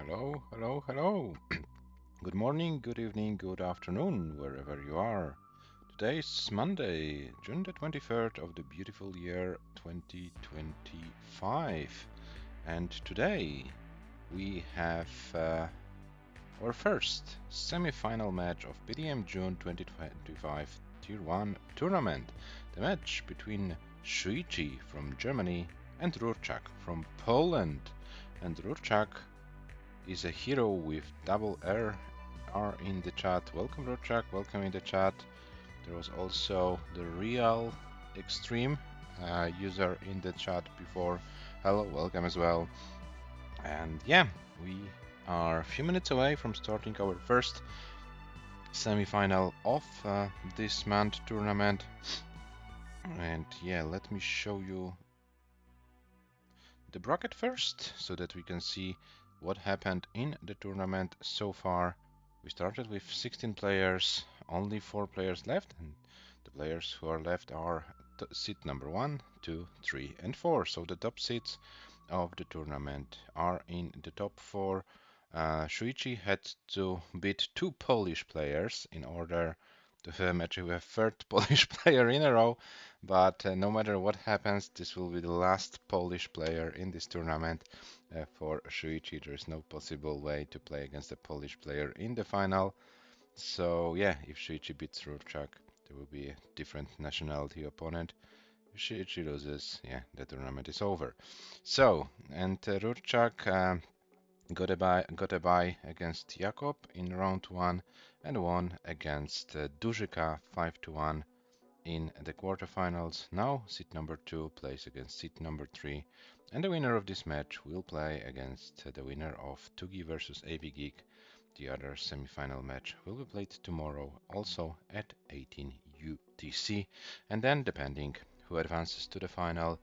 Hello, hello, hello. Good morning, good evening, good afternoon, wherever you are. Today is Monday, June the 23rd of the beautiful year 2025. And today we have our first semi-final match of PDM June 2025 Tier 1 tournament. The match between SHUICHI from Germany and RURCZAK from Poland. And RURCZAK is a hero with double R in the chat. Welcome RURCZAK, welcome in the chat. There was also the real extreme user in the chat before. Hello, welcome as well. And yeah, we are a few minutes away from starting our first semi-final of this month tournament. And yeah, let me show you the bracket first so that we can see what happened in the tournament so far. We started with 16 players, only 4 players left, and the players who are left are seed number 1, 2, 3, and 4. So the top seeds of the tournament are in the top 4. SHUICHI had to beat 2 Polish players in order to have a match with a third Polish player in a row, but no matter what happens, this will be the last Polish player in this tournament for SHUICHI. There is no possible way to play against a Polish player in the final. So yeah, if SHUICHI beats RURCZAK, there will be a different nationality opponent. If SHUICHI loses, yeah, the tournament is over. So, and RURCZAK got a bye against Jakob in round 1 and won against Dużyka 5-1 in the quarterfinals. Now seed number 2 plays against seed number 3, and the winner of this match will play against the winner of Tugi versus AV Geek. The other semi-final match will be played tomorrow, also at 18 UTC, and then depending who advances to the final,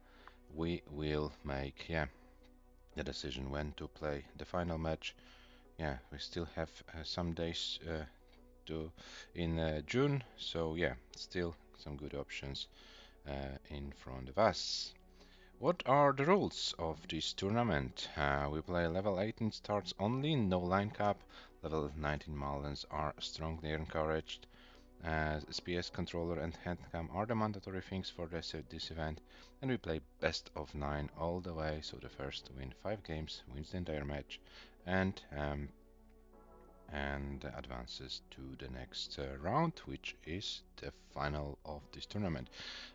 we will make the decision when to play the final match. Yeah, we still have some days to in June, so yeah, still some good options in front of us. What are the rules of this tournament? We play level 18 starts only, no line cap. Level 19 Malens are strongly encouraged. SPS controller and handcam are the mandatory things for this event, and we play best of 9 all the way, so the first to win 5 games wins the entire match and advances to the next round, which is the final of this tournament.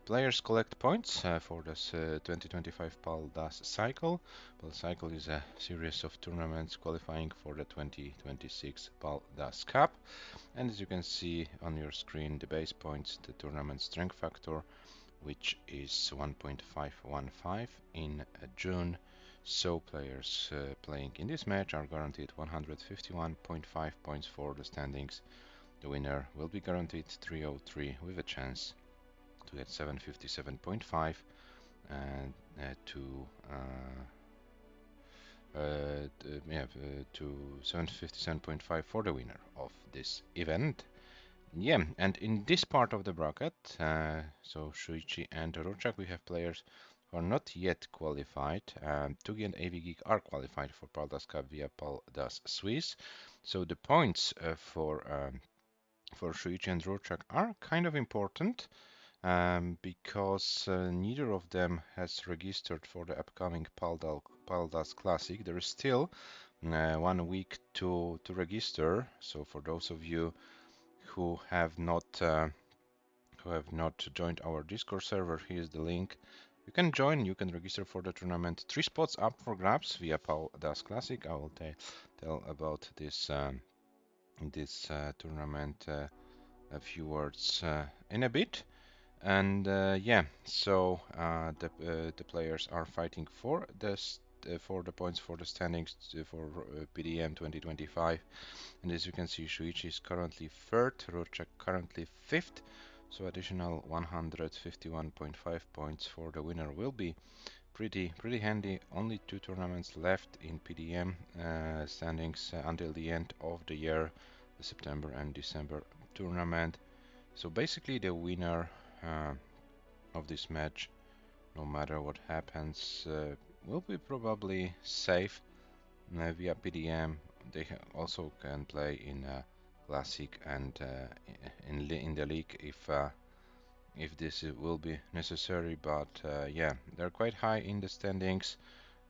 Players collect points for this 2025 PAL-DAS cycle. PAL cycle is a series of tournaments qualifying for the 2026 PAL-DAS Cup. And as you can see on your screen, the base points, the tournament strength factor, which is 1.515 in June. So players playing in this match are guaranteed 151.5 points for the standings. The winner will be guaranteed 303 with a chance to get 757.5 and to 757.5 for the winner of this event. Yeah, and in this part of the bracket, so SHUICHI and RURCZAK, we have players who are not yet qualified. Tugi and AV Geek are qualified for PAL-DAS Cup via PAL-DAS Swiss. So the points for SHUICHI and RURCZAK are kind of important because neither of them has registered for the upcoming PAL-DAS Classic. There is still 1 week to register. So for those of you who have not joined our Discord server, here's the link. You can join, you can register for the tournament. 3 spots up for grabs via PAL-DAS Classic. I will tell about this tournament a few words in a bit. And yeah, so the players are fighting for this for the points for the standings for PDM 2025. And as you can see, SHUICHI is currently 3rd, RURCZAK currently 5th, so additional 151.5 points for the winner will be pretty handy. Only 2 tournaments left in PDM standings until the end of the year, the September and December tournament. So basically the winner of this match, no matter what happens, will be probably safe via PDM. They also can play in Classic and in the league if this will be necessary. But yeah, they're quite high in the standings.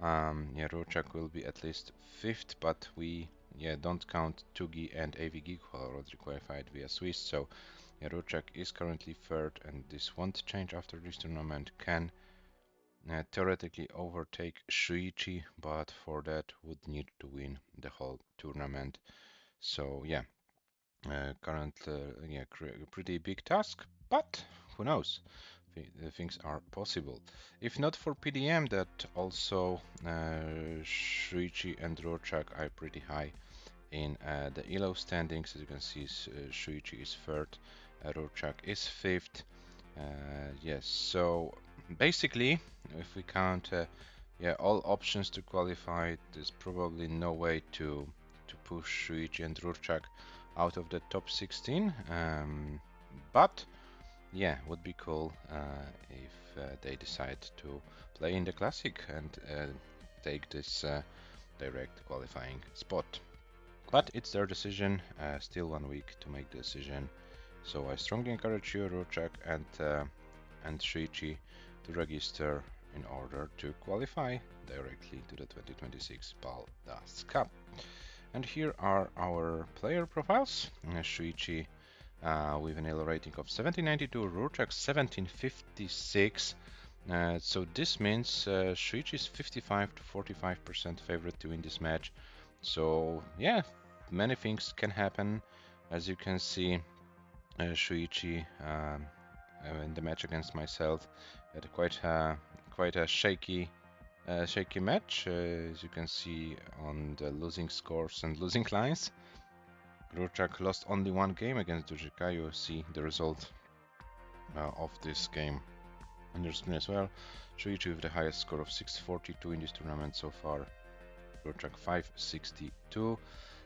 Yeah, RURCZAK will be at least 5th, but we don't count Tugi and AVG who are already qualified via Swiss. So yeah, RURCZAK is currently 3rd, and this won't change after this tournament. Can theoretically overtake SHUICHI, but for that would need to win the whole tournament. So yeah, currently pretty big task, but who knows? Things are possible. If not for PDM, that also SHUICHI and RURCZAK are pretty high in the ELO standings. As you can see, SHUICHI is 3rd, RURCZAK is 5th. Yes, so basically, if we count all options to qualify, there's probably no way to push SHUICHI and RURCZAK out of the top 16. But yeah, would be cool if they decide to play in the Classic and take this direct qualifying spot. But it's their decision. Still 1 week to make the decision. So I strongly encourage you, RURCZAK and SHUICHI, to register in order to qualify directly to the 2026 PALDAS Cup. And here are our player profiles. SHUICHI with an ELO rating of 1792, RURCZAK 1756. So this means SHUICHI is 55 to 45% favorite to win this match. So yeah, many things can happen. As you can see, SHUICHI in the match against myself had quite a shaky match, as you can see on the losing scores and losing lines. RURCZAK lost only 1 game against RURCZAK. You see the result of this game on your screen as well. SHUICHI with the highest score of 642 in this tournament so far. RURCZAK 562.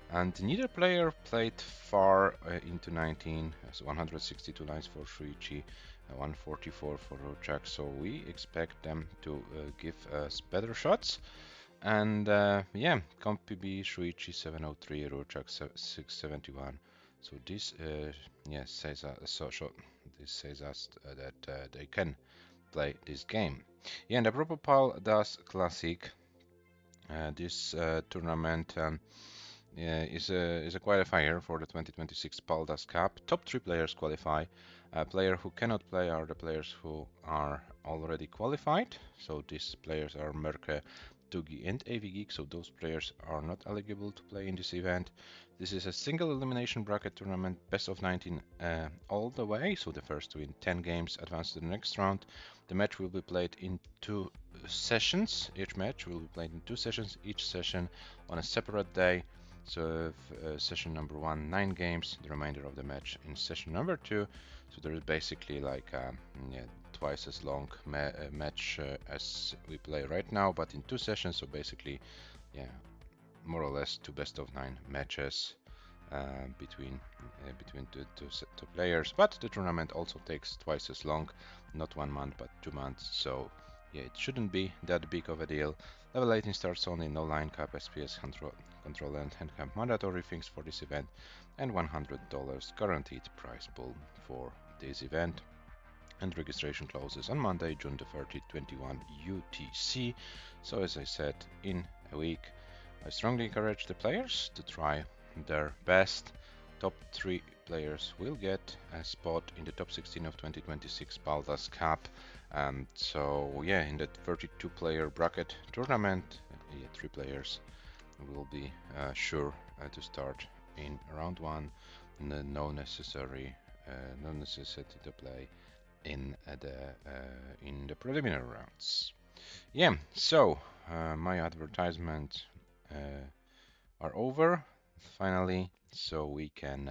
And neither player played far into 19, so 162 lines for SHUICHI, 144 for RURCZAK. So we expect them to give us better shots. And yeah, comp PB SHUICHI 703, RURCZAK 671. So this says us that they can play this game. Yeah, and the proper PALDAS Classic. This tournament is a qualifier for the 2026 PALDAS Cup. Top 3 players qualify. A player who cannot play are the players who are already qualified. So these players are Merke, Tugi and AVGeek, so those players are not eligible to play in this event. This is a single elimination bracket tournament, best of 19 all the way, so the first to win 10 games advance to the next round. The match will be played in 2 sessions. Each match will be played in 2 sessions, each session on a separate day. So session number 1, 9 games, the remainder of the match in session number 2. So there is basically like twice as long match as we play right now, but in 2 sessions. So basically, yeah, more or less 2 best of 9 matches between two players. But the tournament also takes twice as long, not 1 month but 2 months. So yeah, it shouldn't be that big of a deal. Level 18 starts only, no line cap, SPS control and handicap mandatory things for this event, and $100 guaranteed prize pool for this event. And registration closes on Monday, June the 30th, 21 UTC. So as I said, in a week, I strongly encourage the players to try their best. Top 3 players will get a spot in the top 16 of 2026 PALDAS Cup. So yeah, in that 32 player bracket tournament, 3 players will be sure to start in round 1. No necessity to play in the preliminary rounds. Yeah, so my advertisements are over finally, so we can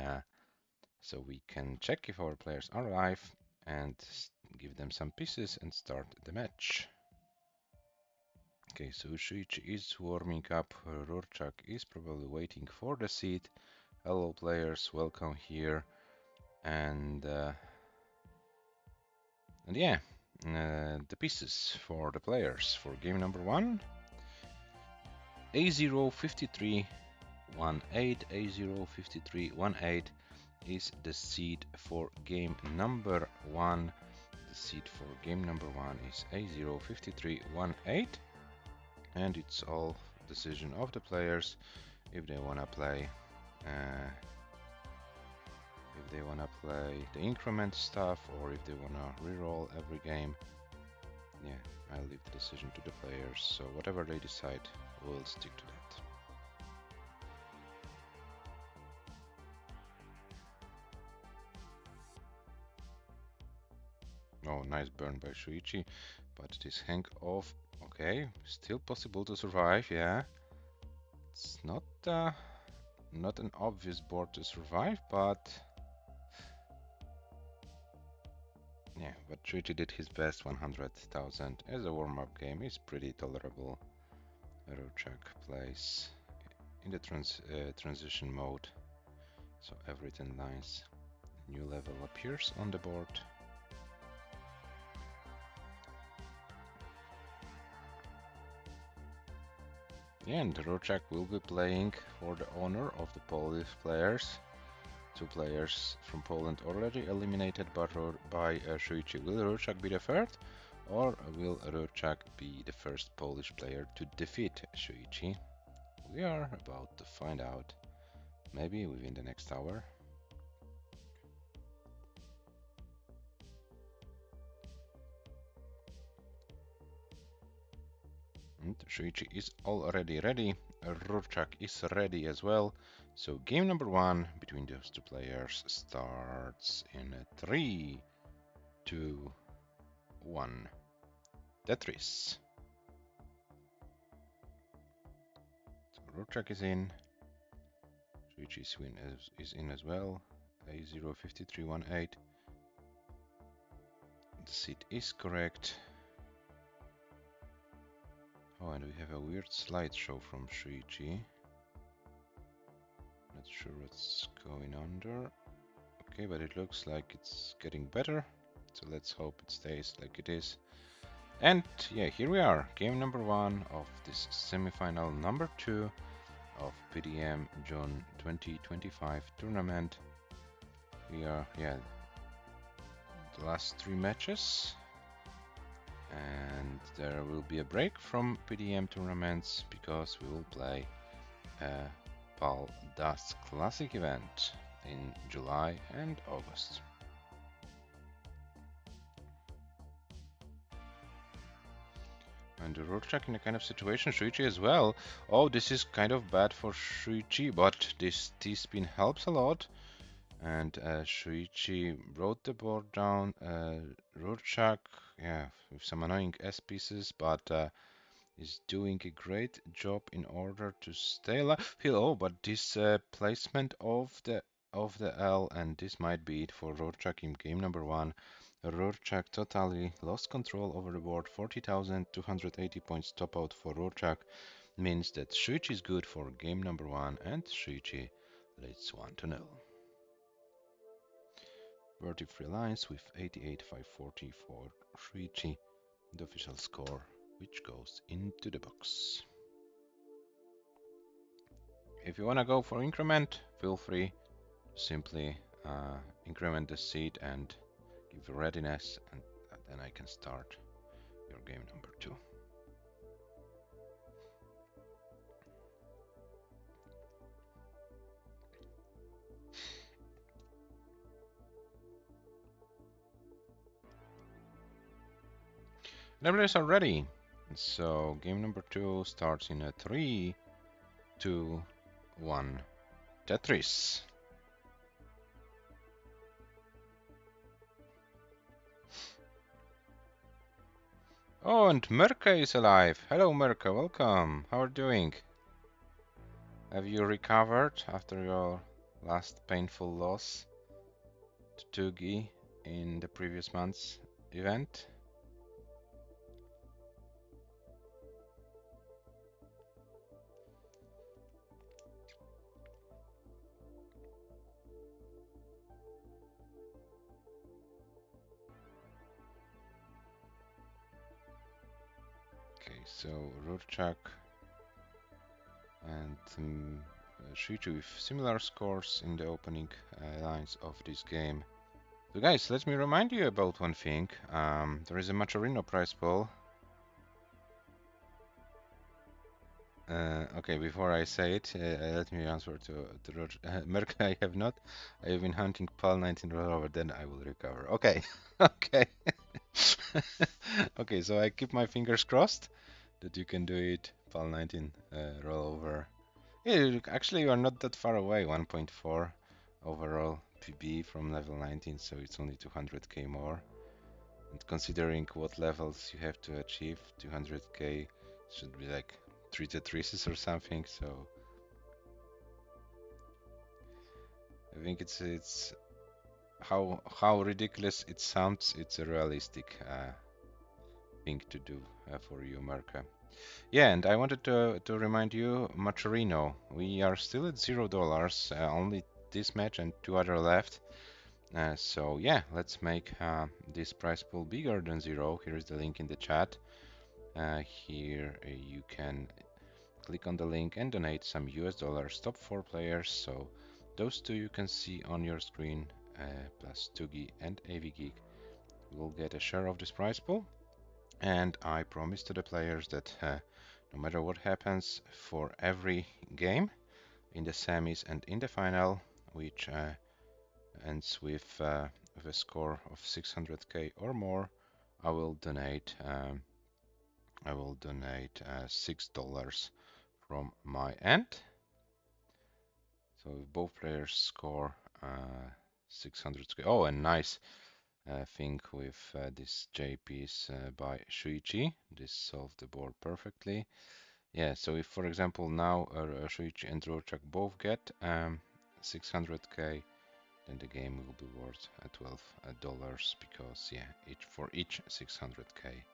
check if our players are live and give them some pieces and start the match. Okay, so SHUICHI is warming up. RURCZAK is probably waiting for the seat. Hello players, welcome here. And yeah, the pieces for the players for game number 1. A05318, A05318 is the seed for game number 1. The seed for game number 1 is A05318, and it's all decision of the players if they wanna play the increment stuff or if they wanna reroll every game. Yeah, I'll leave the decision to the players, so whatever they decide, we'll stick to that. Oh, nice burn by Shuichi, but this hang off, okay, still possible to survive, yeah. It's not an obvious board to survive, but yeah, but Shuichi did his best. 100,000 as a warm-up game is pretty tolerable. RURCZAK plays in the transition mode, so everything nice. New level appears on the board. And RURCZAK will be playing for the honor of the Polish players. 2 players from Poland already eliminated by Shuichi. Will RURCZAK be the third, or will RURCZAK be the first Polish player to defeat Shuichi? We are about to find out, maybe within the next hour. And Shuichi is already ready. RURCZAK is ready as well. So game number 1 between those 2 players starts in 3, 2, 1. Tetris. So RURCZAK is in. Shuichi is in as well. A05318. The seed is correct. Oh, and we have a weird slideshow from Shuichi. Not sure what's going on there. Okay, but it looks like it's getting better. So let's hope it stays like it is. And yeah, here we are. Game number 1 of this semifinal number 2 of PDM June 2025 tournament. We are, yeah, the last 3 matches. And there will be a break from PDM tournaments because we will play a PAL-DAS Classic event in July and August. And RURCZAK in a kind of situation, Shuichi as well. Oh, this is kind of bad for Shuichi, but this T-spin helps a lot. And Shuichi brought the board down. RURCZAK, yeah, with some annoying S pieces, but is doing a great job in order to stay alive. Oh, but this placement of the L, and this might be it for RURCZAK in game number 1. RURCZAK totally lost control over the board. 40,280 points top out for RURCZAK means that Shuichi is good for game number 1, and Shuichi leads 1-0. Verti free lines with 88,540 for Shuichi, the official score, which goes into the box. If you wanna go for increment, feel free. Simply increment the seed and give readiness, and then I can start your game number 2. The players are ready. So game number 2 starts in a 3, 2, 1. Tetris. Oh, and Merka is alive. Hello, Merka. Welcome. How are you doing? Have you recovered after your last painful loss to Tugi in the previous month's event? Okay, so RURCZAK and SHUICHI with similar scores in the opening lines of this game. So guys, let me remind you about one thing. There is a Machorino prize pool. Okay, before I say it, let me answer to Roger. Merc, I have not. I have been hunting PAL 19 rollover, then I will recover. Okay, okay. Okay, so I keep my fingers crossed that you can do it. PAL 19 rollover. Yeah, actually, you are not that far away. 1.4 overall PB from level 19, so it's only 200k more. And considering what levels you have to achieve, 200k should be like 3 Tetrises or something. So I think it's how ridiculous it sounds. It's a realistic thing to do for you, Marka. Yeah, and I wanted to remind you, Machorino, we are still at $0. Only this match and 2 other left. So yeah, let's make this prize pool bigger than 0. Here is the link in the chat. Here you can click on the link and donate some US dollars. Top 4 players. So those two you can see on your screen, plus Tugi and AVGeek will get a share of this prize pool. And I promise to the players that no matter what happens for every game in the semis and in the final, which ends with a score of 600k or more, I will donate $6 from my end. So if both players score 600k. Oh, and nice thing with this J piece by Shuichi. This solved the board perfectly. Yeah, so if for example now Shuichi and RURCZAK both get 600k, then the game will be worth $12 because yeah, for each 600k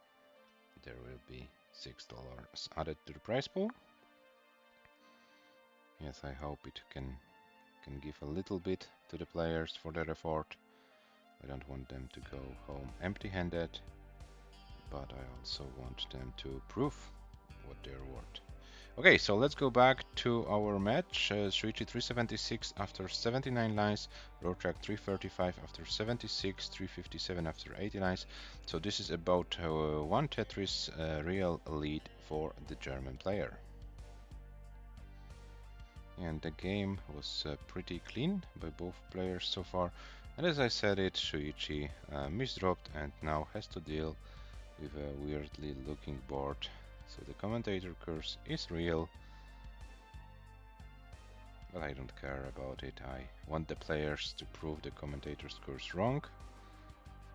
there will be $6 added to the prize pool. Yes, I hope it can give a little bit to the players for their effort. I don't want them to go home empty-handed, but I also want them to prove what they're worth. Okay, so let's go back to our match. SHUICHI 376 after 79 lines, RURCZAK 335 after 76, 357 after 80 lines. So this is about 1 Tetris real lead for the German player. And the game was pretty clean by both players so far. And as I said it, SHUICHI misdropped and now has to deal with a weirdly looking board. So the commentator curse is real, but I don't care about it. I want the players to prove the commentator's curse wrong.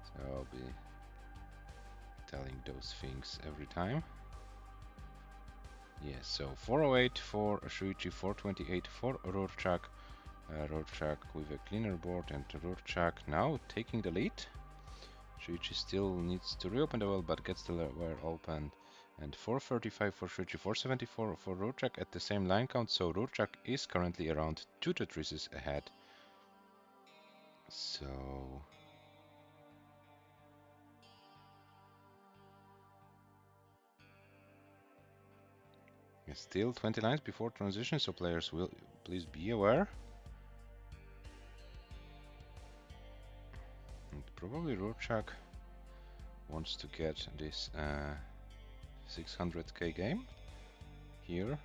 So I'll be telling those things every time. Yes, so 408 for SHUICHI, 428 for RURCZAK. RURCZAK with a cleaner board and RURCZAK now taking the lead. SHUICHI still needs to reopen the well, but gets the well opened. And 435 for SHUICHI, 474 for RURCZAK at the same line count, so RURCZAK is currently around 2 Tetrises ahead. So still 20 lines before transition, so players will please be aware. And probably RURCZAK wants to get this 600k game here.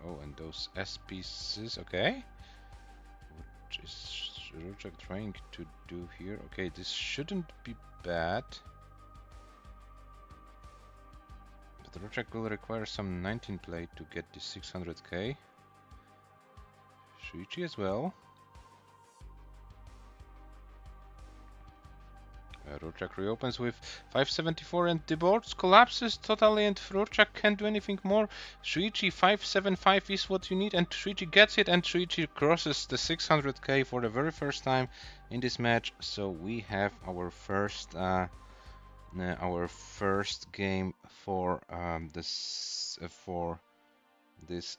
Oh, and those S pieces, okay. What is RURCZAK trying to do here? Okay, this shouldn't be bad. But RURCZAK will require some 19 play to get this 600k. SHUICHI as well. RURCZAK reopens with 574 and the board collapses totally and RURCZAK can't do anything more. SHUICHI 575 is what you need and SHUICHI gets it and SHUICHI crosses the 600k for the very first time in this match. So we have our first game for this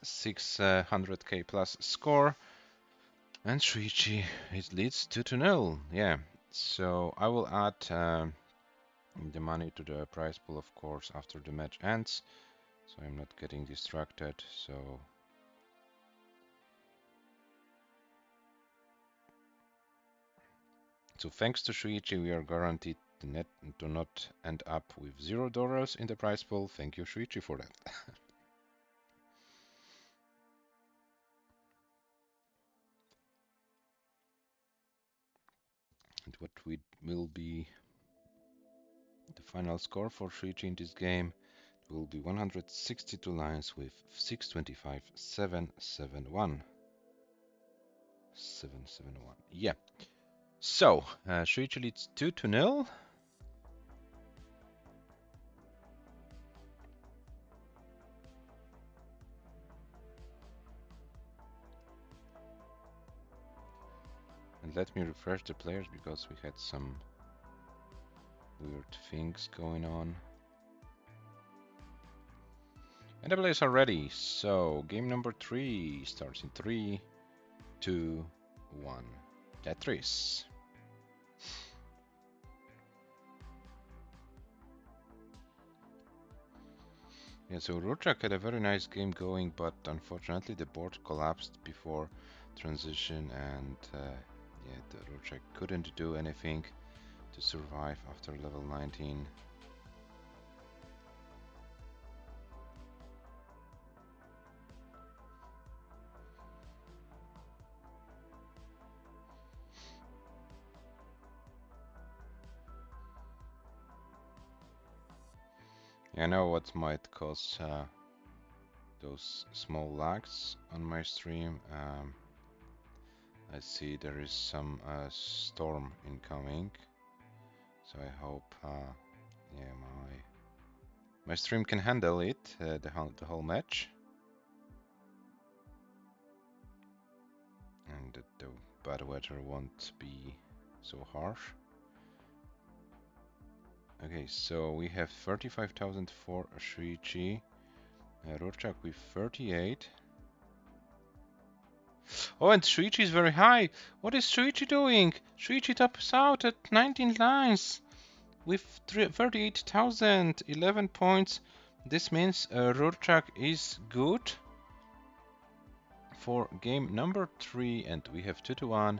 600k plus score. And Shuichi, it leads 2-0. Yeah, so I will add the money to the prize pool, of course, after the match ends, so I'm not getting distracted. So thanks to Shuichi, we are guaranteed the net to not end up with $0 in the prize pool. Thank you, Shuichi, for that. And what will be the final score for Shuichi in this game will be 162 lines with 625, 771. 771. Yeah. So, Shuichi leads 2-0. And let me refresh the players because we had some weird things going on. And the players are ready. So, game number 3 starts in 3, 2, 1. Tetris. Yeah, so RURCZAK had a very nice game going, but unfortunately the board collapsed before transition, and yeah, the RURCZAK couldn't do anything to survive after level 19. I know what might cause those small lags on my stream. I see there is some storm incoming, so I hope yeah, my stream can handle it the whole match, and that the bad weather won't be so harsh. Okay, so we have 35,000 for Shuichi, RURCZAK with 38. Oh, and Shuichi is very high. What is Shuichi doing? Shuichi tops out at 19 lines with 38,000, 11 points. This means RURCZAK is good for game number 3, and we have 2-1.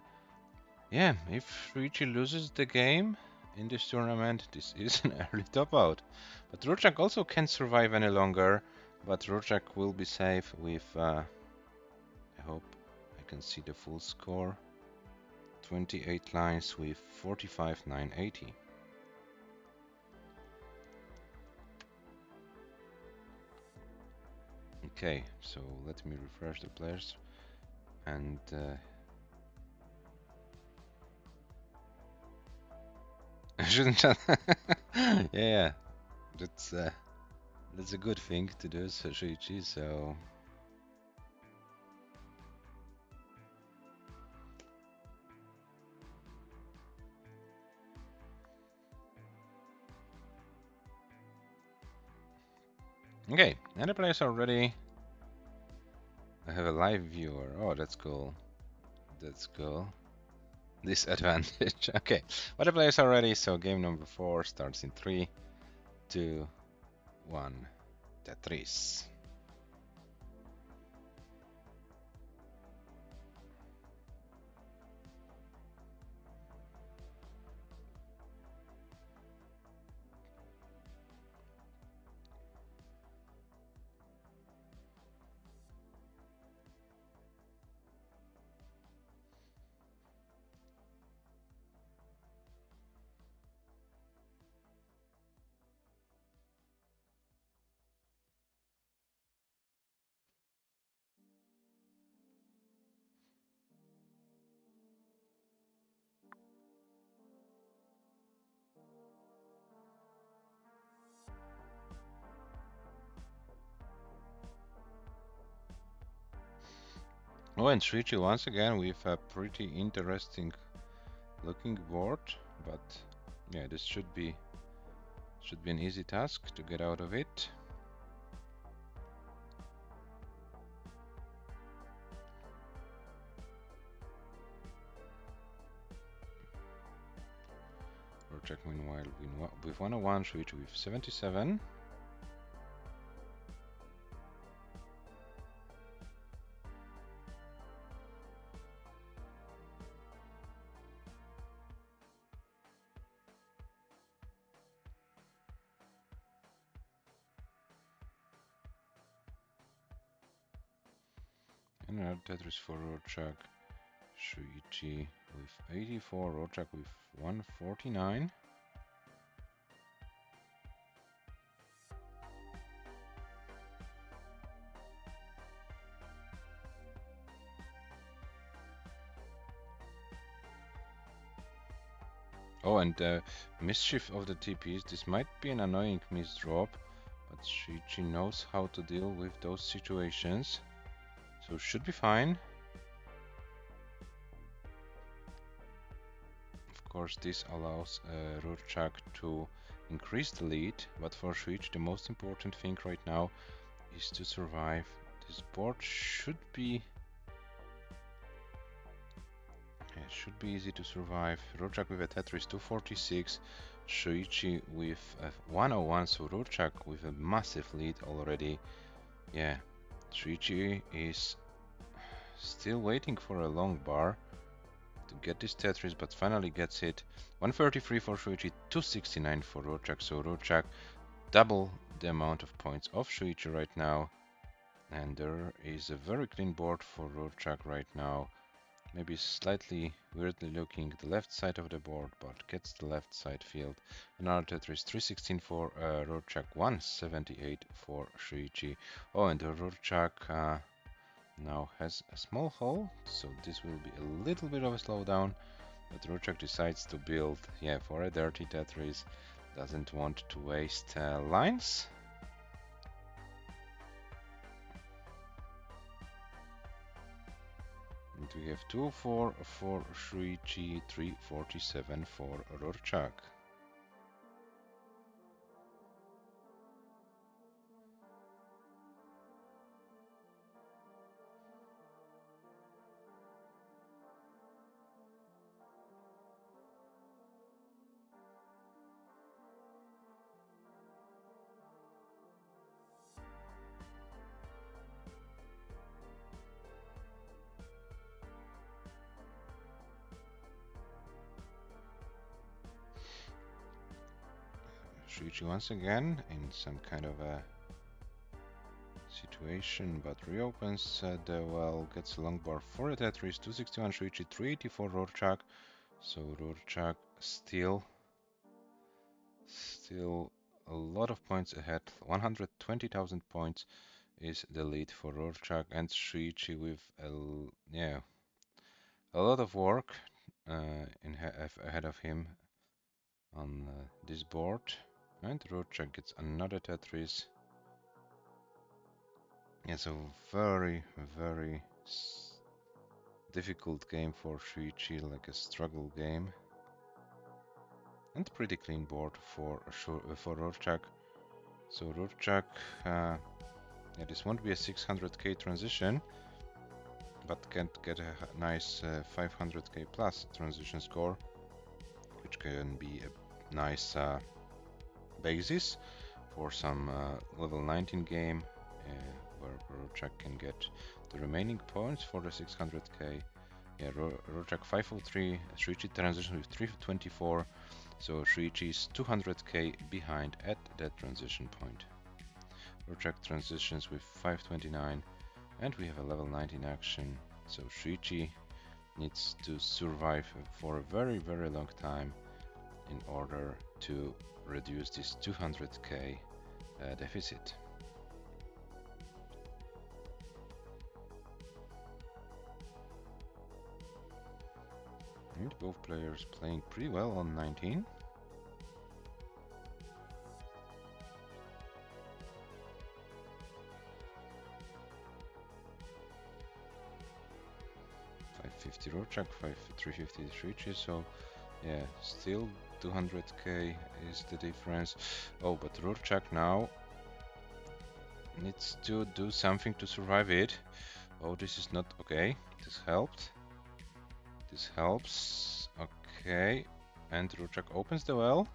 Yeah, if Shuichi loses the game in this tournament, this is an early top out. But RURCZAK also can't survive any longer, but RURCZAK will be safe with, I hope I can see the full score, 28 lines with 45,980. Okay, so let me refresh the players, and shouldn't yeah, that's a good thing to do, so Shuichi, so okay, and the players are ready. I have a live viewer. Oh, that's cool. That's cool. Disadvantage. Okay, but the players are ready, so game number 4 starts in 3, 2, 1. Tetris. Oh, and Shuichi once again with a pretty interesting looking board, but yeah, this should be an easy task to get out of it. RURCZAK meanwhile with 101, Shuichi with 77. And another Tetris for RURCZAK. Shuichi with 84, RURCZAK with 149. Oh, and mischief of the TPs. This might be an annoying misdrop, but Shuichi knows how to deal with those situations, so should be fine. Of course, this allows RURCZAK to increase the lead, but for Shuichi the most important thing right now is to survive. This board should be easy to survive. RURCZAK with a Tetris 246, Shuichi with 101, so RURCZAK with a massive lead already. Yeah, Shuichi is still waiting for a long bar to get this Tetris, but finally gets it. 133 for Shuichi, 269 for RURCZAK, so RURCZAK double the amount of points of Shuichi right now. And there is a very clean board for RURCZAK right now. Maybe slightly weirdly looking the left side of the board, but gets the left side filled. Another Tetris 316 for RURCZAK, 178 for Shuichi. Oh, and the RURCZAK now has a small hole, so this will be a little bit of a slowdown. But RURCZAK decides to build, yeah, for a dirty Tetris. Doesn't want to waste lines. And we have 204 for Shuichi, 347 for RURCZAK. Shuichi once again in some kind of a situation, but reopens the well, gets a long bar for a Tetris, 261 Shuichi, 384 RURCZAK. So RURCZAK still a lot of points ahead. 120,000 points is the lead for RURCZAK, and Shuichi with a lot of work ahead of him on this board. And RURCZAK gets another Tetris. It's a very, very difficult game for Shuichi, like a struggle game. And pretty clean board for RURCZAK. So RURCZAK, yeah, this won't be a 600k transition, but can get a nice 500k plus transition score, which can be a nice basis for some level 19 game where RURCZAK can get the remaining points for the 600k. Yeah, RURCZAK 503, Shuichi transition with 324, so Shuichi is 200k behind at that transition point. RURCZAK transitions with 529, and we have a level 19 action, so Shuichi needs to survive for a very, very long time in order to reduce this 200k deficit. And both players playing pretty well on 19. RURCZAK, 350 Shuichi, so yeah, still 200k is the difference. Oh, but RURCZAK now needs to do something to survive it. Oh, this is not okay. This helped. This helps. Okay. and RURCZAK opens the well.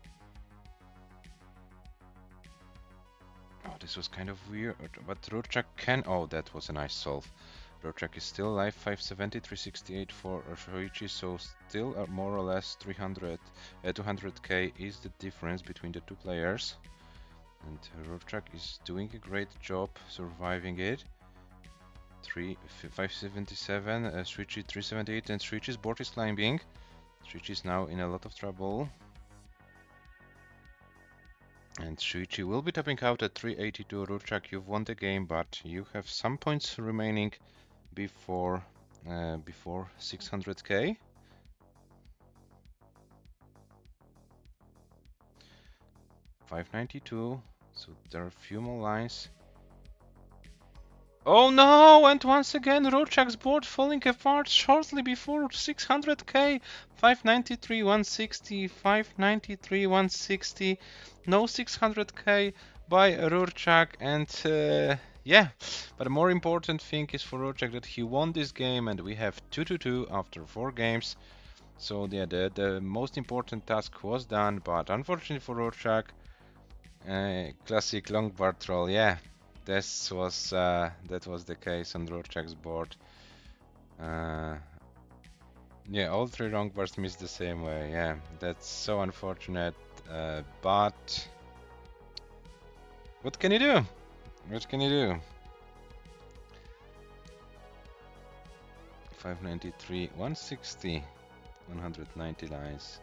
Oh, this was kind of weird, but RURCZAK can... Oh, that was a nice solve. RURCZAK is still alive, 570, 368 for SHUICHI, so still more or less 200k is the difference between the two players. And RURCZAK is doing a great job surviving it. 577, SHUICHI 378, and SHUICHI's board is climbing. SHUICHI is now in a lot of trouble. And SHUICHI will be topping out at 382. RURCZAK, you've won the game, but you have some points remaining before 600k. $592, so there are a few more lines. Oh no! And once again, RURCZAK's board falling apart shortly before 600k. 593, 160, 593, 160. No 600k by RURCZAK, and yeah. But the more important thing is for RURCZAK that he won this game, and we have 2-2 after 4 games. So yeah, the most important task was done, but unfortunately for RURCZAK, classic long bar troll, yeah. This was that was the case on RURCZAK's board. Yeah, all 3 wrong bars missed the same way. Yeah, that's so unfortunate. But what can you do? What can you do? 593, 160, 190 lines.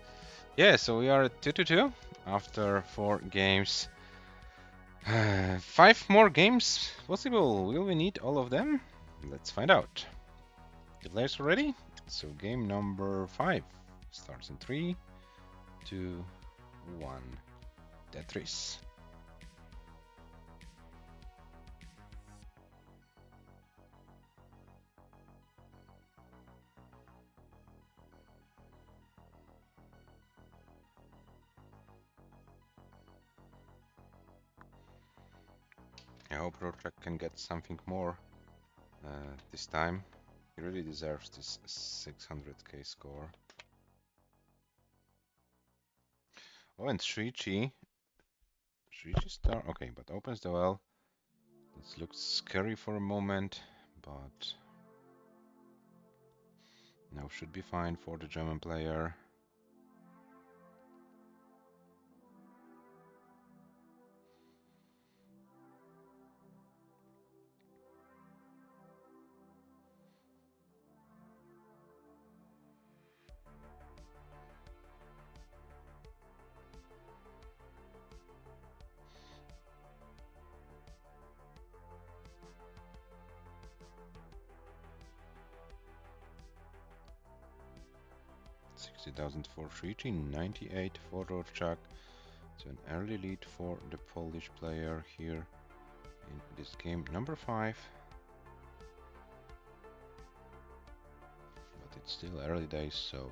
Yeah, so we are at 2-2 after 4 games. 5 more games possible. Will we need all of them? Let's find out. The players are ready? So game number 5 starts in 3, 2, 1. Tetris. I hope RURCZAK can get something more this time. He really deserves this 600k score. Oh, and SHUICHI star. Okay, but opens the well. This looks scary for a moment, but now should be fine for the German player. $60,000 for SHUICHI, 98 for RURCZAK. So an early lead for the Polish player here in this game number 5. But it's still early days, so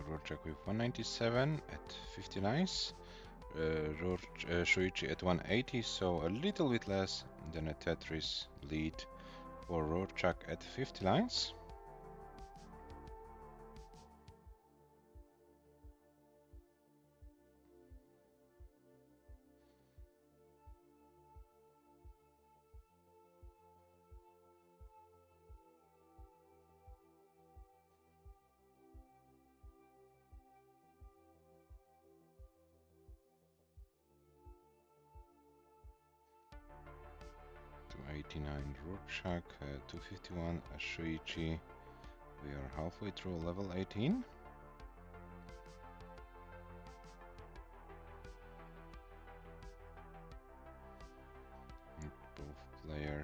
RURCZAK with 197 at 50 lines, SHUICHI at 180, so a little bit less than a Tetris lead for RURCZAK at 50 lines. $289 RURCZAK, 251 SHUICHI. We are halfway through level 18.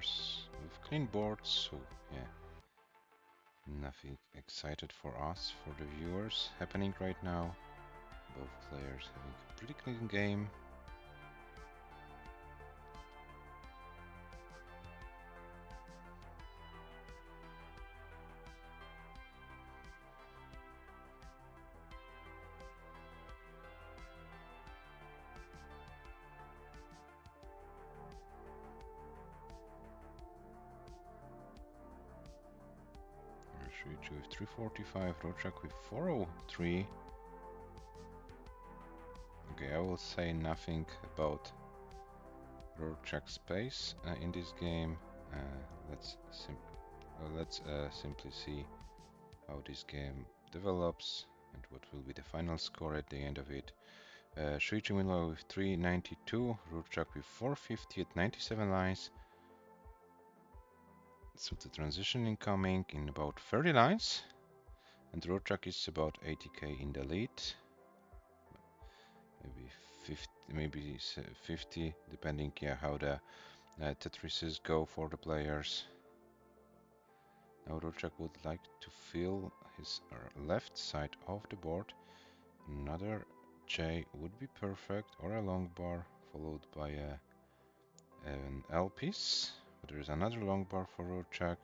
players with clean boards, so yeah, nothing excited for us, for the viewers, happening right now. Both players having a pretty clean game. SHUICHI with 345, RURCZAK with 403. Okay, I will say nothing about RURCZAK's pace in this game. Let's simply see how this game develops and what will be the final score at the end of it. SHUICHI meanwhile with 392, RURCZAK with 450 at 97 lines. So the transition incoming in about 30 lines, and RURCZAK is about 80k in the lead. Maybe 50, depending how the Tetrises go for the players. Now RURCZAK would like to fill his left side of the board. Another J would be perfect, or a long bar followed by an L piece. But there is another long bar for RURCZAK.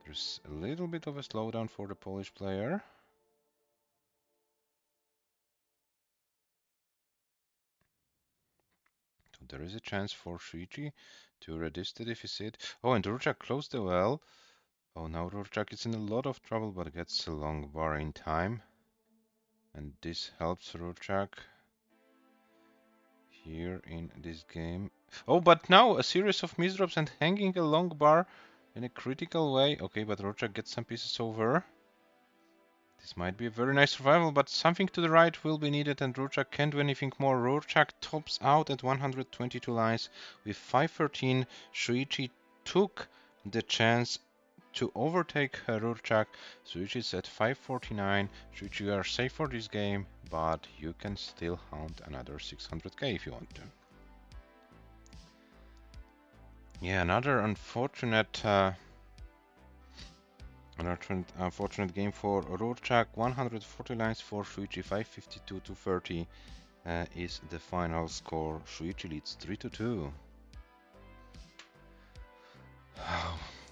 There's a little bit of a slowdown for the Polish player. So there is a chance for SHUICHI to reduce the deficit. Oh, and RURCZAK closed the well. Oh, now RURCZAK is in a lot of trouble, but gets a long bar in time. And this helps RURCZAK here in this game. Oh, but now a series of misdrops and hanging a long bar in a critical way. Okay, but RURCZAK gets some pieces over. This might be a very nice survival, but something to the right will be needed and RURCZAK can't do anything more. RURCZAK tops out at 122 lines with 513. SHUICHI took the chance to overtake RURCZAK. SHUICHI is at 549. SHUICHI, you are safe for this game, but you can still hunt another 600k if you want to. Yeah, another unfortunate game for RURCZAK. 140 lines for SHUICHI, 552 to 30 is the final score. SHUICHI leads 3-2.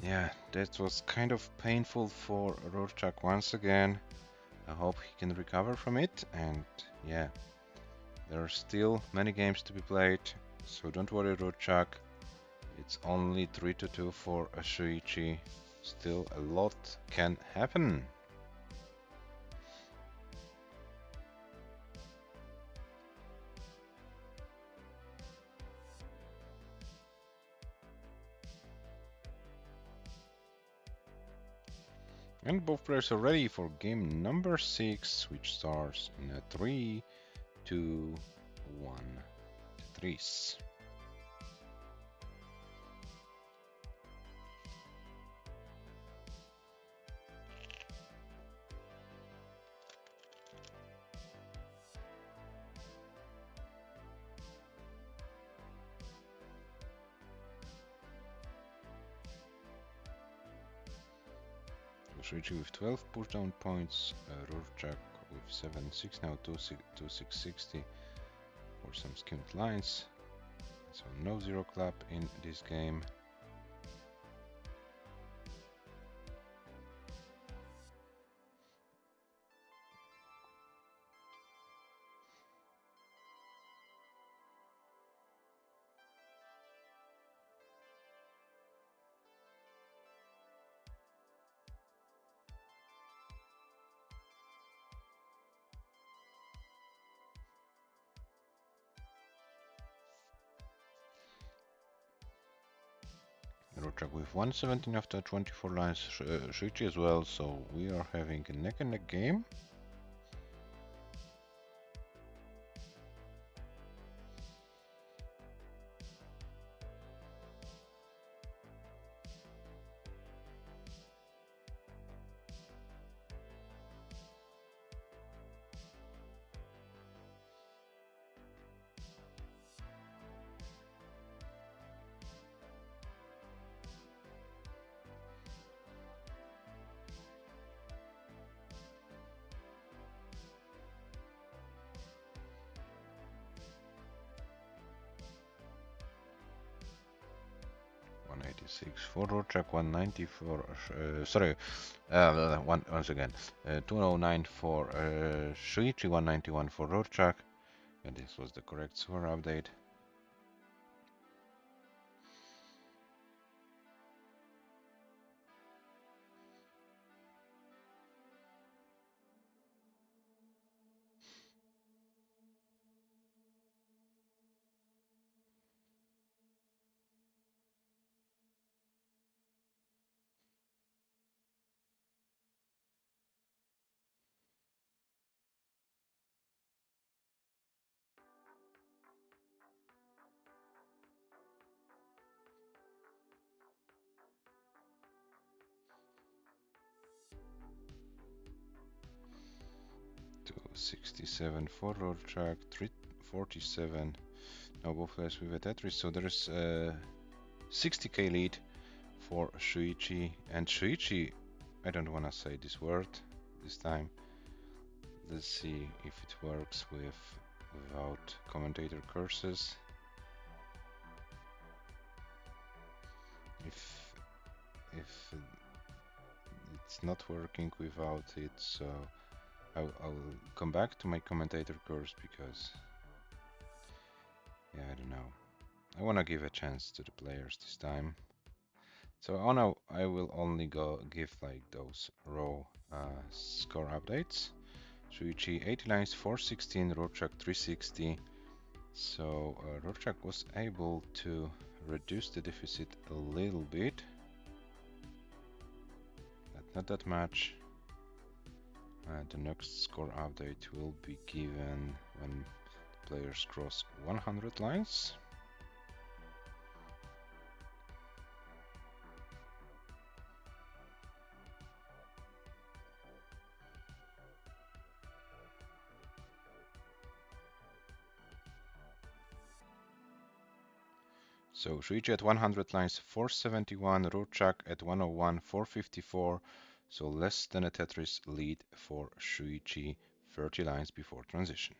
Yeah, that was kind of painful for RURCZAK once again. I hope he can recover from it, and yeah, there are still many games to be played, so don't worry RURCZAK. It's only 3-2 for SHUICHI. Still a lot can happen. And both players are ready for game number 6, which starts in a 3, 2, 1, Tetris. SHUICHI with 12 pushdown points, RURCZAK with 7-6, now 2-6-60 for some skimmed lines. So no zero clap in this game. RURCZAK with 117 after 24 lines, SHUICHI as well, so we are having a neck and neck game. for RURCZAK, 190 for once again 209 for SHUICHI, 191 for RURCZAK, and this was the correct score update. To 67 for RURCZAK, 347. Now both players with a Tetris, so there is 60k lead for SHUICHI, and SHUICHI, I don't want to say this word this time. Let's see if it works without commentator curses. If it's not working without it, so I'll come back to my commentator curse, because yeah, I don't know. I want to give a chance to the players this time. So now I will only give like those raw score updates. SHUICHI 80 lines, 416, RURCZAK 360. So RURCZAK was able to reduce the deficit a little bit, but not that much. The next score update will be given when the players cross 100 lines. So SHUICHI at 100 lines, 471, RURCZAK at 101, 454, so less than a Tetris lead for SHUICHI, 30 lines before transition.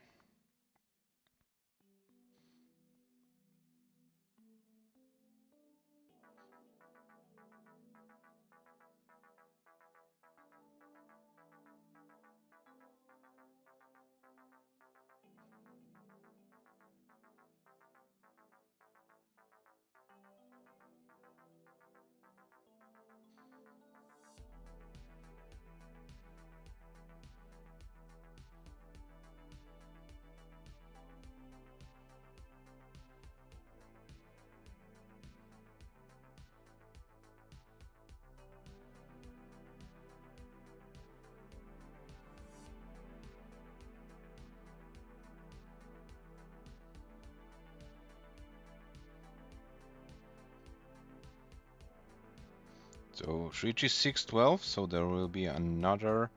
So SHUICHI 612, so there will be another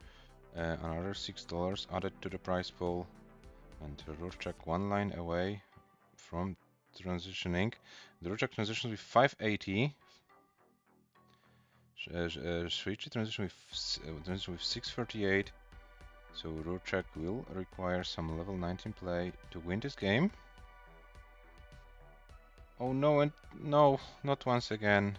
$6 added to the prize pool, and RURCZAK 1 line away from transitioning. The RURCZAK transitions with 580. SHUICHI transition with 638. So RURCZAK will require some level 19 play to win this game. Oh no, and no, not once again.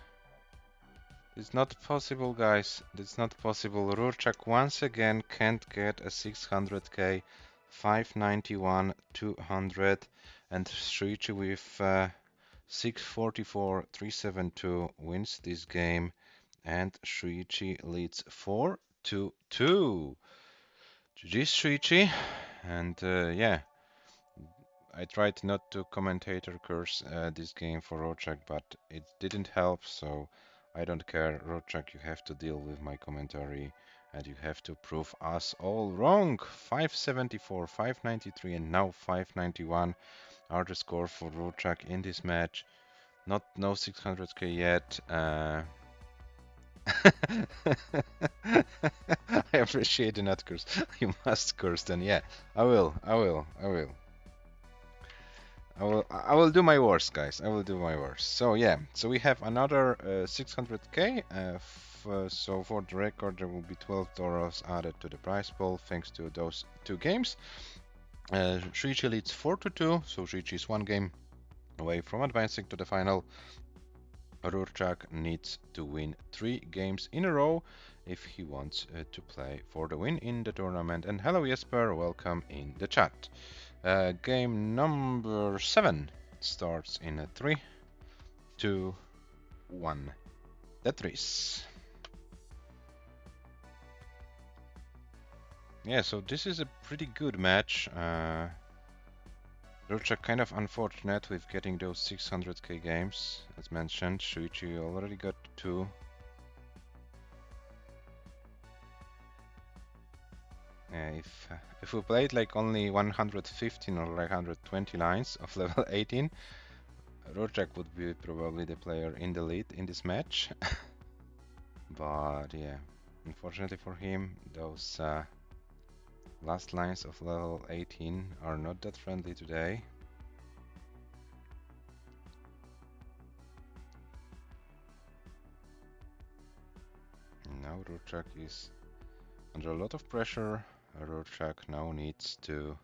It's not possible, guys. It's not possible. RURCZAK once again can't get a 600k, 591, 200, and SHUICHI with 644, 372 wins this game, and SHUICHI leads 4-2. GG's SHUICHI, and yeah. I tried not to commentator curse this game for RURCZAK, but it didn't help, so I don't care. RURCZAK, you have to deal with my commentary, and you have to prove us all wrong. 574, 593, and now 591 are the score for RURCZAK in this match. No 600k yet. I appreciate the not curse. You must curse then. Yeah, I will. I will do my worst, guys. I will do my worst. So yeah, so we have another 600k. So for the record, there will be $12 added to the prize pool thanks to those two games. SHUICHI leads 4-2, so SHUICHI is one game away from advancing to the final. RURCZAK needs to win 3 games in a row if he wants to play for the win in the tournament. And hello Jesper, welcome in the chat. Game number 7 starts in a 3, 2, 1. Tetris. Yeah, so this is a pretty good match. RURCZAK kind of unfortunate with getting those 600k games, as mentioned. SHUICHI already got 2. If we played like only 115 or like 120 lines of level 18, RURCZAK would be probably the player in the lead in this match. But yeah, unfortunately for him, those last lines of level 18 are not that friendly today. Now RURCZAK is under a lot of pressure. RURCZAK now needs to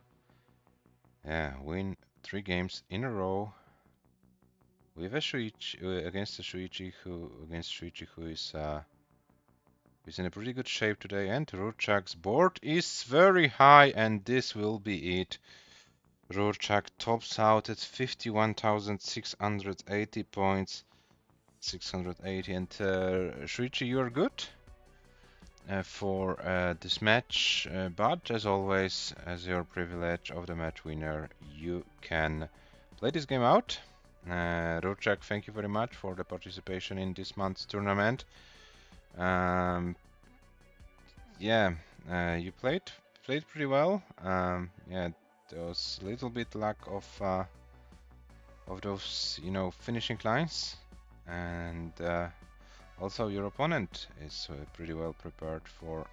win 3 games in a row with a SHUICHI against a SHUICHI who is in a pretty good shape today, and RURCZAK's board is very high, and this will be it. RURCZAK tops out at 51,680 points. 680, and SHUICHI, you're good for this match, but as always, as your privilege of the match winner, you can play this game out. RURCZAK, thank you very much for the participation in this month's tournament. Yeah, you played pretty well. Yeah, there was a little bit lack of those, finishing lines, and also your opponent is pretty well prepared for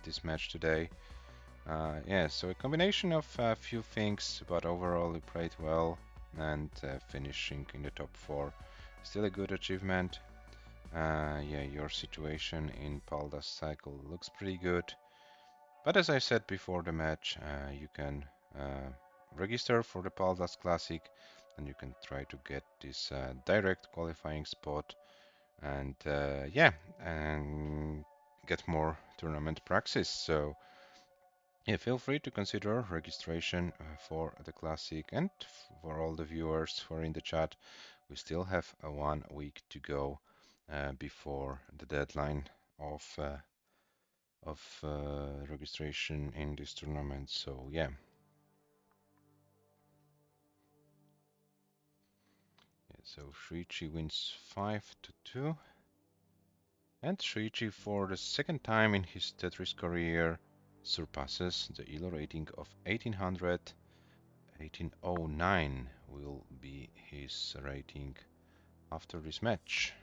this match today. Yeah, so a combination of a few things, but overall you played well, and finishing in the top 4, still a good achievement. Yeah, your situation in Paldas cycle looks pretty good. But as I said before the match, you can register for the Paldas Classic, and you can try to get this direct qualifying spot, and and get more tournament practice. So yeah, feel free to consider registration for the Classic, and for all the viewers who are in the chat, we still have 1 week to go before the deadline of registration in this tournament. So yeah. So SHUICHI wins 5-2, and SHUICHI for the 2nd time in his Tetris career surpasses the ELO rating of 1800. 1809 will be his rating after this match.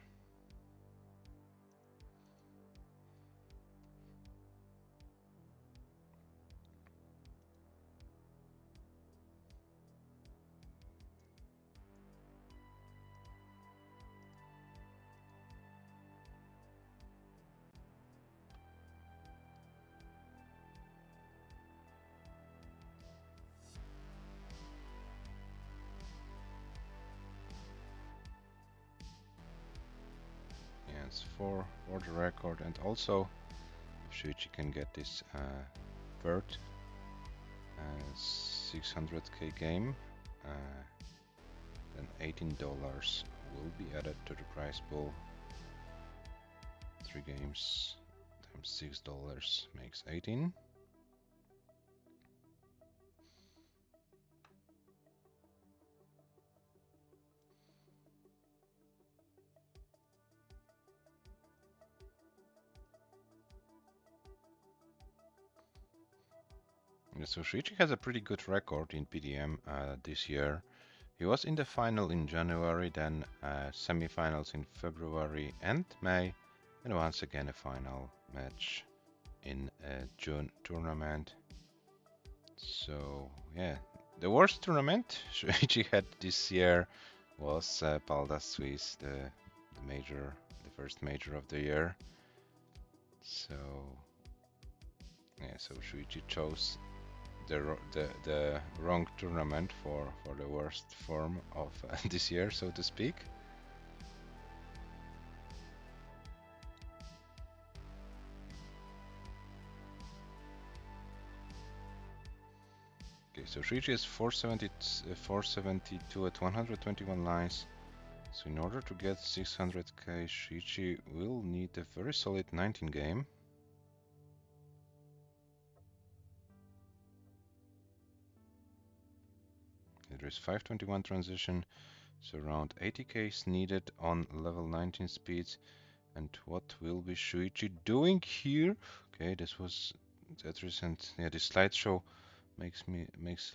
Yes, for the record, and also if SHUICHI can get this third 600k game, then $18 will be added to the prize pool. 3 games times $6 makes 18. So SHUICHI has a pretty good record in PDM this year. He was in the final in January, then semi-finals in February and May, and once again a final match in June tournament. So yeah, the worst tournament SHUICHI had this year was Paldas Swiss, the first major of the year. So yeah, so SHUICHI chose the wrong tournament for the worst form of this year, so to speak. so Shuichi is 472 at 121 lines. So in order to get 600k, Shuichi will need a very solid 19 game. There is 521 transition, so around 80k is needed on level 19 speeds. And what will be Shuichi doing here? Okay, this was Tetris, and yeah, this slideshow makes a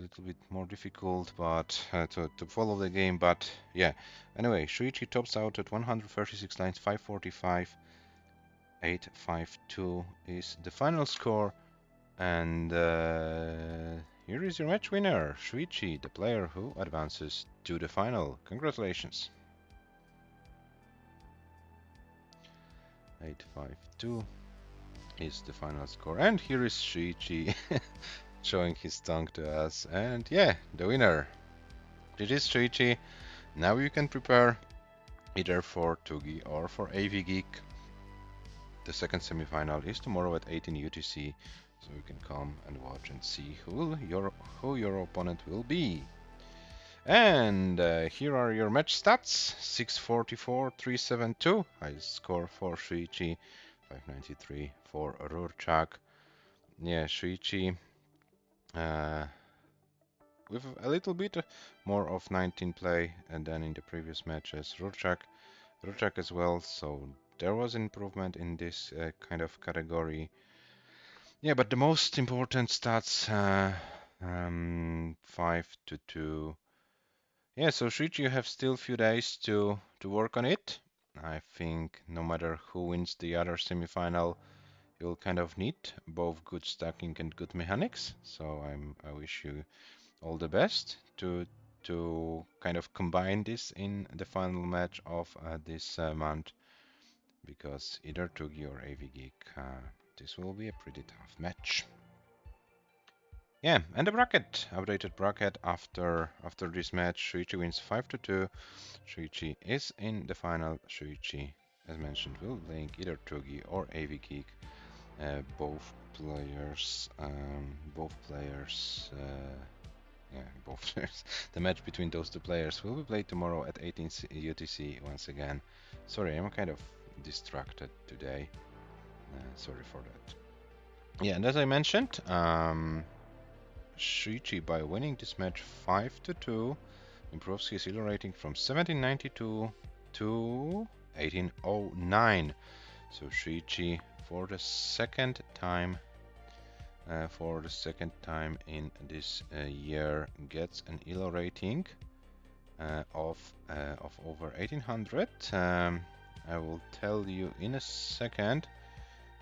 little bit more difficult, but to follow the game. But yeah, anyway, Shuichi tops out at 136 lines, 545, 852 is the final score, and here is your match winner, Shuichi, the player who advances to the final. Congratulations. 852 is the final score, and here is Shuichi showing his tongue to us, and yeah, the winner. It is Shuichi. Now you can prepare either for Tugi or for AV Geek. The second semifinal is tomorrow at 18 UTC, so you can come and watch and see who your opponent will be. And here are your match stats: 644, 372, highest score for Shuichi, 593 for RURCZAK. Yeah, Shuichi with a little bit more of 19 play and than in the previous matches. RURCZAK as well, so there was improvement in this kind of category. Yeah, but the most important stats, 5 to 2. Yeah, so Shuichi, you have still a few days to work on it. I think no matter who wins the other semifinal, you'll kind of need both good stacking and good mechanics. So I wish you all the best to kind of combine this in the final match of this month, because either Tugi or AV Geek, this will be a pretty tough match. Yeah, and the bracket, updated bracket after this match. Shuichi wins 5 to 2. Shuichi is in the final. Shuichi, as mentioned, will link either Tugi or AV Geek. Both players. The match between those two players will be played tomorrow at 18 UTC once again. Sorry, I'm kind of distracted today. Sorry for that. Yeah, and as I mentioned, Shuichi, by winning this match 5 to 2, improves his elo rating from 1792 to 1809. So Shuichi, for the second time in this year, gets an elo rating of over 1800. I will tell you in a second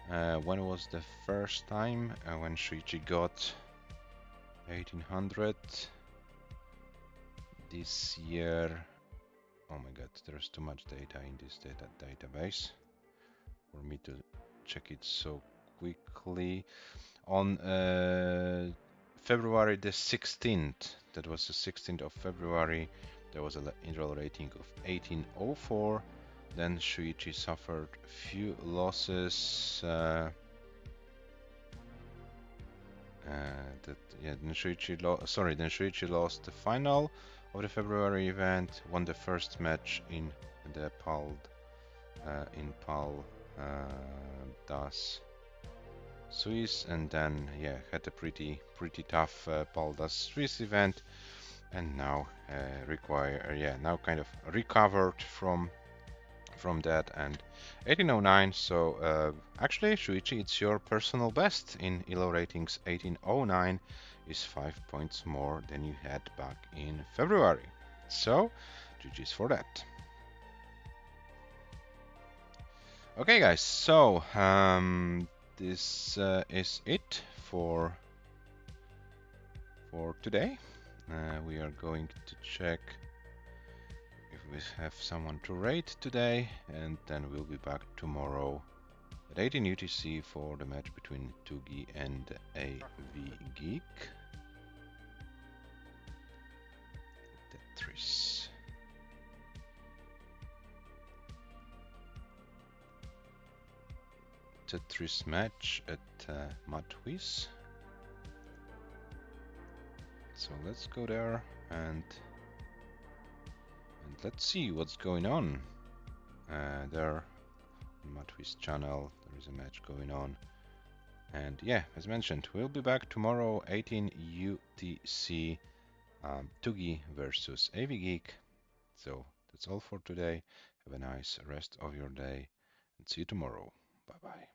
when was the first time when Shuichi got 1800 this year. Oh my god, there's too much data in this database for me to check it so quickly. On February the 16th, that was the 16th of February, there was an elo rating of 1804. Then Shuichi suffered few losses. Then Shuichi lost the final of the February event, won the first match in the Das Swiss, and then had a pretty tough Das Swiss event, and now now kind of recovered from that, and 1809. So actually, Shuichi, it's your personal best in elo ratings. 1809 is 5 points more than you had back in February. So GG's for that. Okay, guys. So this is it for today. We are going to check if we have someone to rate today, and then we'll be back tomorrow at 18 UTC for the match between Tugi and AV Geek. Tetris. match at Matwis. So let's go there and let's see what's going on. There on Matwi's channel there is a match going on. And yeah, as mentioned, we'll be back tomorrow, 18 UTC, Tugi versus AV Geek. So that's all for today. Have a nice rest of your day and see you tomorrow. Bye bye.